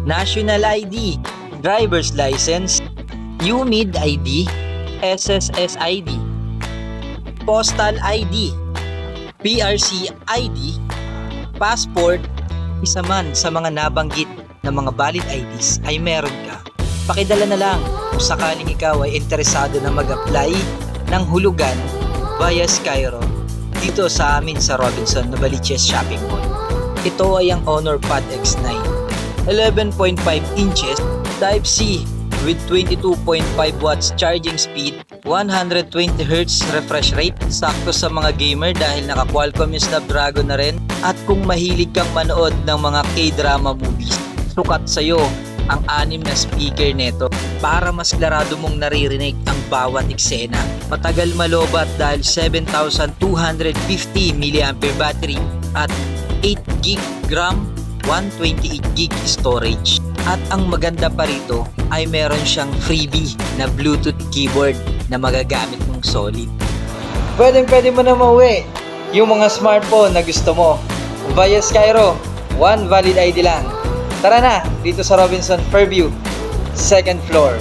National ID, Driver's License, UMID ID, SSS ID, Postal ID, PRC ID, Passport. Isa man sa mga nabanggit na mga valid IDs ay meron ka, pakidala na lang kung sakaling ikaw ay interesado na mag-apply ng hulugan via Skyro dito sa amin sa Robinson Novaliches Shopping Mall. Ito ay ang Honor Pad X9, 11.5 inches, Type-C with 22.5 watts charging speed, 120 Hz refresh rate, sakto sa mga gamer dahil naka-Qualcomm yung Snapdragon na rin. At kung mahilig kang manood ng mga K-drama movies, sukat sa'yo ang 6 na speaker neto para mas klarado mong naririnig ang bawat eksena. Matagal malobat dahil 7,250 mAh battery at 8GB RAM, 128GB storage. At ang maganda pa rito ay meron siyang freebie na Bluetooth keyboard na magagamit mong solid. Pwede mo na mauwi yung mga smartphone na gusto mo via Skyro. One valid ID lang. Tara na dito sa Robinson Fairview, second floor.